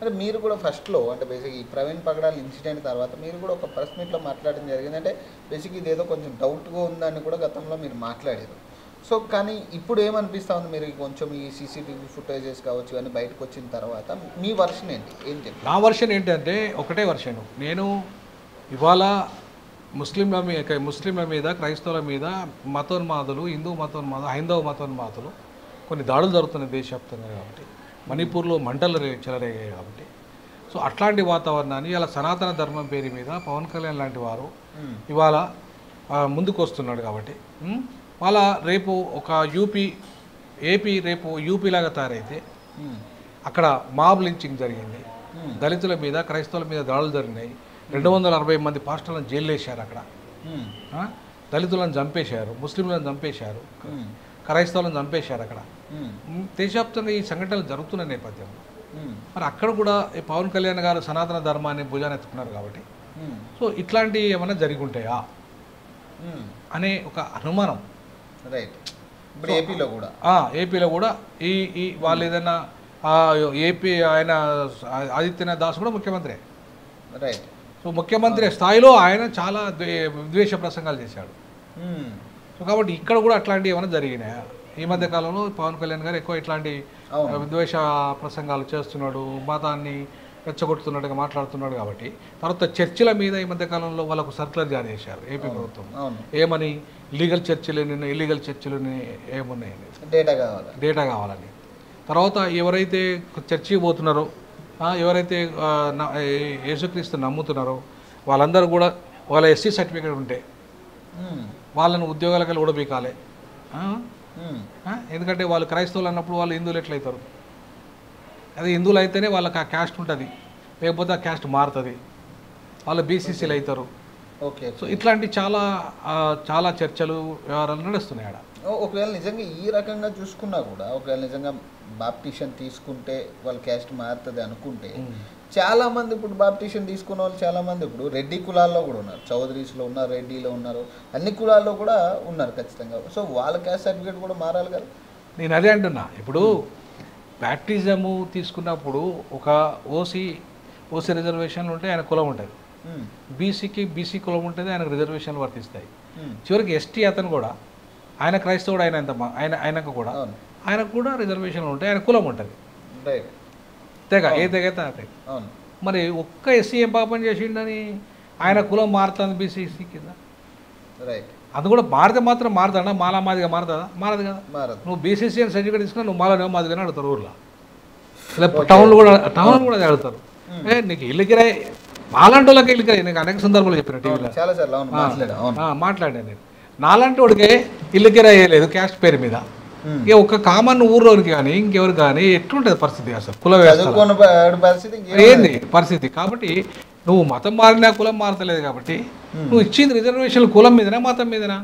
అంటే మీరు కూడా ఫస్ట్లో అంటే బేసిక్ ఈ ప్రవీణ్ పగడాల ఇన్సిడెంట్ తర్వాత మీరు కూడా ఒక ప్రెస్ మీట్లో మాట్లాడడం జరిగింది. అంటే బేసిక్ ఇదేదో కొంచెం డౌట్గా ఉందని కూడా గతంలో మీరు మాట్లాడారు. సో కానీ ఇప్పుడు ఏమనిపిస్తూ ఉంది, మీరు కొంచెం ఈ సీసీటీవీ ఫుటేజెస్ కావచ్చు ఇవన్నీ బయటకు వచ్చిన తర్వాత మీ వర్షన్ ఏంటి, ఏం చెప్పి? నా వర్షన్ ఏంటంటే ఒకటే వర్షన్. నేను ఇవాళ ముస్లింల మీద క్రైస్తవుల మీద మతోన్మాదులు, హిందూ మతోన్మాదులు, హైందవ మతోన్మాదులు కొన్ని దాడులు జరుగుతున్నాయి దేశవ్యాప్తంగా. కాబట్టి మణిపూర్లో మంటలు చెలరేగాయి. కాబట్టి సో అట్లాంటి వాతావరణాన్ని ఇలా సనాతన ధర్మం పేరు మీద పవన్ కళ్యాణ్ లాంటి వారు ఇవాళ ముందుకు వస్తున్నాడు. కాబట్టి వాళ్ళ రేపు ఒక ఏపీ రేపు యూపీ లాగా తయారైతే అక్కడ మాబ్ లించింగ్ జరిగింది, దళితుల మీద క్రైస్తవుల మీద దాడులు జరిగినాయి, 260 మంది పాస్టర్లను జైలు వేశారు, అక్కడ దళితులను చంపేశారు, ముస్లింలను చంపేశారు, క్రైస్తవులను చంపేశారు. అక్కడ దేశవ్యాప్తంగా ఈ సంఘటనలు జరుగుతున్న నేపథ్యంలో మరి అక్కడ కూడా పవన్ కళ్యాణ్ గారు సనాతన ధర్మాన్ని భుజాన్ని ఎత్తుకున్నారు. కాబట్టి సో ఇట్లాంటివి ఏమైనా జరిగి ఉంటాయా అనే ఒక అనుమానం. రైట్. ఇప్పుడు ఏపీలో కూడా ఈ వాళ్ళు ఏదైనా ఏపీ ఆయన ఆదిత్యనాథ్ దాస్ కూడా ముఖ్యమంత్రి. రైట్. సో ముఖ్యమంత్రి స్థాయిలో ఆయన చాలా విద్వేష ప్రసంగాలు చేశాడు. సో కాబట్టి ఇక్కడ కూడా అట్లాంటివి ఏమైనా జరిగినాయా? ఈ మధ్య కాలంలో పవన్ కళ్యాణ్ గారు ఎక్కువ ఇట్లాంటి విద్వేష ప్రసంగాలు చేస్తున్నాడు, మతాన్ని రెచ్చగొడుతున్నట్టుగా మాట్లాడుతున్నాడు. కాబట్టి తర్వాత చర్చిల మీద ఈ మధ్య కాలంలో వాళ్ళకు సర్కులర్ జారీ చేశారు ఏపీ ప్రభుత్వం. ఏమని? లీగల్ చర్చిలని ఇల్లీగల్ చర్చిలని ఏమున్నాయి, డేటా కావాలని. తర్వాత ఎవరైతే చర్చికి పోతున్నారో, ఎవరైతే యేసుక్రీస్తు నమ్ముతున్నారో వాళ్ళందరూ కూడా వాళ్ళ ఎస్సీ సర్టిఫికేట్ ఉంటే వాళ్ళను ఉద్యోగాలకు కూడా బీకాలి. ఎందుకంటే వాళ్ళు క్రైస్తవులు అన్నప్పుడు వాళ్ళు హిందువులు ఎట్లయితారు? అది హిందువులు అయితేనే వాళ్ళకి ఆ క్యాస్ట్ ఉంటుంది, లేకపోతే ఆ క్యాస్ట్ మారుతుంది, వాళ్ళు బీసీసీలు అవుతారు. ఓకే. సో ఇట్లాంటి చాలా చర్చలు వ్యవహారాలు నడుస్తున్నాయి ఆడ. ఒకవేళ నిజంగా ఈ రకంగా చూసుకున్నా కూడా, ఒకవేళ నిజంగా బాప్టిషన్ తీసుకుంటే వాళ్ళ క్యాస్ట్ మారుతుంది అనుకుంటే, చాలామంది ఇప్పుడు బాప్టిషన్ తీసుకున్న వాళ్ళు చాలామంది ఇప్పుడు రెడ్డి కులాల్లో కూడా ఉన్నారు, చౌదరీస్లో ఉన్నారు, రెడ్డిలో ఉన్నారు, అన్ని కులాల్లో కూడా ఉన్నారు ఖచ్చితంగా. సో వాళ్ళ క్యాస్ట్ సర్టిఫికేట్ కూడా మారాలి కదా. నేను అదే అంటున్నా. ఇప్పుడు బ్యాప్టిజము తీసుకున్నప్పుడు ఒక ఓసీ రిజర్వేషన్లు ఉంటే ఆయన కులం ఉంటుంది, బీసీ కులం ఉంటుంది, ఆయనకు రిజర్వేషన్లు వర్తిస్తాయి. చివరికి ఎస్టీ అతను కూడా, ఆయన క్రైస్తవుడు ఆయనకు కూడా రిజర్వేషన్లు ఉంటాయి, ఆయన కులం ఉంటుంది. తెగ ఏ తెగైతే ఆ తెగ. మరి ఒక్క ఎస్సీ ఏం పాపం చేసిండని ఆయన కులం మారుతుంది బీసీ కింద. అది కూడా మారితే మాత్రం మారుతాడా? మాలా మాదిగా మారుతుందా? మారదు కదా. నువ్వు బీసీసీ అని సర్టిఫికేట్ తీసుకున్నా నువ్వు మాలో మాదిగానే అడుగుతారు ఊర్లో, టౌన్లో కూడా అది అడుగుతారు. నీకు ఇల్లు కిరాయి, మాలాంటి వాళ్ళకి ఇల్లు కిరాయి. నీకు అనేక సందర్భాలు చెప్పిన టీవీలో మాట్లాడాను నేను. నాలాంటి వాడికి ఇల్లు కిరాయి వేయలేదు క్యాస్ట్ పేరు మీద. ఇక ఒక కామన్ ఊర్లోనికి కానీ ఇంకెవరు కానీ ఎట్లుంటుంది పరిస్థితి? అసలు కుల ఏంది పరిస్థితి? కాబట్టి నువ్వు మతం మారినా కులం మారతలేదు. కాబట్టి నువ్వు ఇచ్చింది రిజర్వేషన్ కులం మీదనా మతం మీదనా?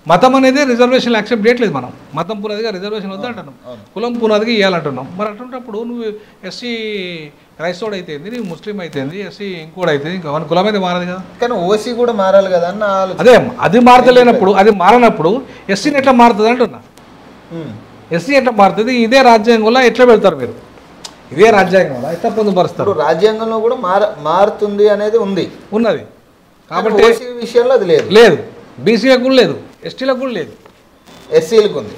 మతం అనేది రిజర్వేషన్లు యాక్సెప్ట్ చేయట్లేదు మనం. మతం పునాదిగా రిజర్వేషన్ వద్దంటున్నాం, కులం పునాదిగా ఇవ్వాలంటున్నాం. మరి అటువంటిప్పుడు నువ్వు ఎస్సీ క్రైస్తవుడు అయితేంది, నువ్వు ముస్లిం అయితేంది, ఎస్సీ ఇంకోటి అయితే ఇంకా కులం అయితే మారదు కదా. కానీ ఓసీ కూడా మారాలి కదా అన్న. అదే అది మారతలేనప్పుడు, అది మారనప్పుడు ఎస్సీని ఎట్లా మారుతుంది అంటున్నా. ఎస్సీ ఎట్లా మారుతుంది? ఇదే రాజ్యాంగంలో ఎట్లా పెడతారు మీరు? ఇదే రాజ్యాంగంలో ఎట్లా పొందుపరుస్తారు? రాజ్యాంగంలో కూడా మారుతుంది అనేది ఉన్నది. కాబట్టి విషయంలో అది లేదు. బీసీలకు కూడా లేదు, ఎస్టీలకు కూడా లేదు, ఎస్సీలకు ఉంది,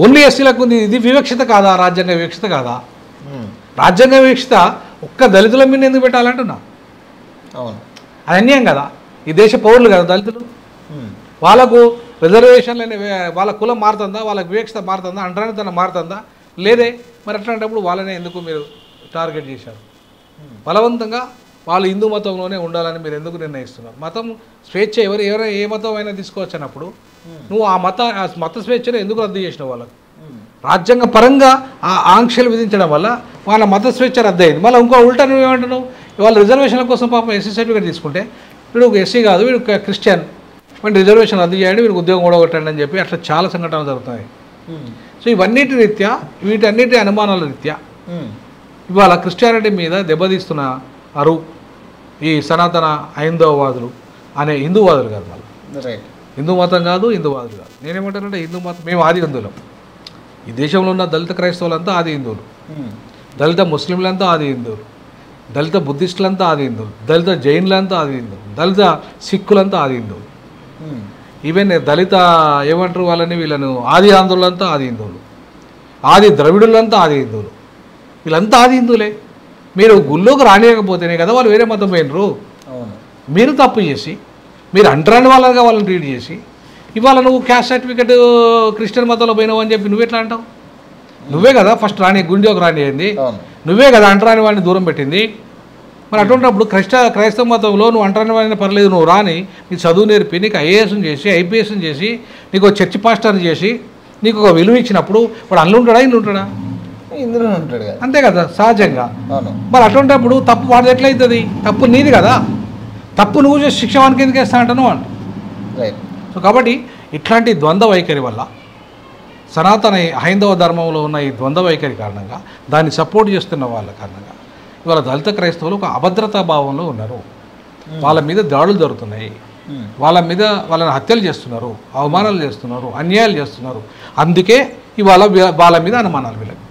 ఓన్లీ ఎస్సీలకు ఉంది. ఇది వివక్షత కాదా? రాజ్యాంగ వివక్షత కాదా? రాజ్యాంగ వివక్షత ఒక్క దళితుల మీద ఎందుకు పెట్టాలంటున్నా? అవును, అది అన్యాయం కదా. ఈ దేశ పౌరులు కదా దళితులు. వాళ్ళకు రిజర్వేషన్లు వాళ్ళ కులం మారుతుందా? వాళ్ళకి వివక్షత మారుతుందా? అంటరానితనం మారుతుందా? లేదే. మరి అట్లాంటప్పుడు వాళ్ళనే ఎందుకు మీరు టార్గెట్ చేశారు? బలవంతంగా వాళ్ళు హిందూ మతంలోనే ఉండాలని మీరు ఎందుకు నిర్ణయిస్తున్నారు? మతం స్వేచ్ఛ ఎవరైనా ఏ మతం అయినా తీసుకోవచ్చు అన్నప్పుడు నువ్వు ఆ మత స్వేచ్ఛను ఎందుకు రద్దు చేసినావు? వాళ్ళకు రాజ్యాంగ పరంగా ఆ ఆంక్షలు విధించడం వల్ల వాళ్ళ మత స్వేచ్ఛ రద్దు అయింది. మళ్ళీ ఇంకో ఉల్టా నువ్వు ఏమంటున్నావు? వాళ్ళ రిజర్వేషన్ల కోసం పాపం ఎస్సీ సర్టిఫికేట్ తీసుకుంటే వీడు ఎస్సీ కాదు, వీడు క్రిస్టియన్, వీడి రిజర్వేషన్ రద్దు చేయండి, వీడికి ఉద్యోగం కూడా కొట్టండి అని చెప్పి అట్లా చాలా సంఘటనలు జరుగుతాయి. సో ఇవన్నిటి రీత్యా, వీటన్నిటి అనుమానాల రీత్యా ఇవాళ క్రిస్టియానిటీ మీద దెబ్బతీస్తున్నారు ఈ సనాతన హైందవవాదులు అనే హిందూవాదులు కాదు. వాళ్ళు హిందూ మతం కాదు, హిందూవాదులు కాదు. నేనేమంటానంటే హిందూ మతం, మేము ఆది హిందువులం. ఈ దేశంలో ఉన్న దళిత క్రైస్తవులంతా ఆది హిందువులు, దళిత ముస్లింలంతా ఆది హిందువులు, దళిత బుద్ధిస్టులంతా ఆది హిందువులు, దళిత జైన్లంతా ఆది హిందువులు, దళిత సిక్కులంతా ఆది హిందువులు, ఈవెన్ దళిత ఏమంటారు వాళ్ళని వీళ్ళను ఆది ఆంధ్రులంతా ఆది హిందువులు, ఆది ద్రవిడులంతా ఆది హిందువులు, వీళ్ళంతా ఆది హిందువులే. మీరు గుళ్ళోకి రానియకపోతేనే కదా వాళ్ళు వేరే మతం పోయినరు. మీరు తప్పు చేసి మీరు అంటరాని వాళ్ళగా వాళ్ళని ట్రీట్ చేసి ఇవాళ నువ్వు క్యాస్ట్ సర్టిఫికెట్ క్రిస్టియన్ మతంలో పోయినావు అని చెప్పి నువ్వెట్లా అంటావు? నువ్వే కదా ఫస్ట్ రాని గుండెకి రాని అయింది, నువ్వే కదా అంటరాని వాడిని దూరం పెట్టింది. మరి అటువంటిప్పుడు క్రైస్తవ మతంలో నువ్వు అంటరాని వాడిని పర్లేదు, నువ్వు రాని నీ చదువు నేర్పి నీకు ఐఏఎస్ని చేసి ఐపీఎస్ని చేసి నీకు ఒక చర్చి పాస్టర్ని చేసి నీకు ఒక విలువ ఇచ్చినప్పుడు వాడు అందులో ఉంటాడా ఇందులో ఉంటాడా? ఇందులో ఉంటాడు కదా, అంతే కదా సహజంగా. మరి అటువంటిప్పుడు తప్పు వాడిది ఎట్లయితుంది? తప్పు నీది కదా, తప్పు నువ్వు చేసి శిక్ష వానికి ఎందుకు వేస్తా అంటాను అంట. సో కాబట్టి ఇట్లాంటి ద్వంద్వ వైఖరి వల్ల సనాతన హైందవ ధర్మంలో ఉన్న ఈ ద్వంద్వ వైఖరి కారణంగా దాన్ని సపోర్ట్ చేస్తున్న వాళ్ళ కారణంగా ఇవాళ దళిత క్రైస్తవులు ఒక అభద్రతా భావంలో ఉన్నారు. వాళ్ళ మీద దాడులు జరుగుతున్నాయి, వాళ్ళని హత్యలు చేస్తున్నారు, అవమానాలు చేస్తున్నారు, అన్యాయాలు చేస్తున్నారు. అందుకే ఇవాళ వాళ్ళ మీద అనుమానాలు వీళ్ళకి.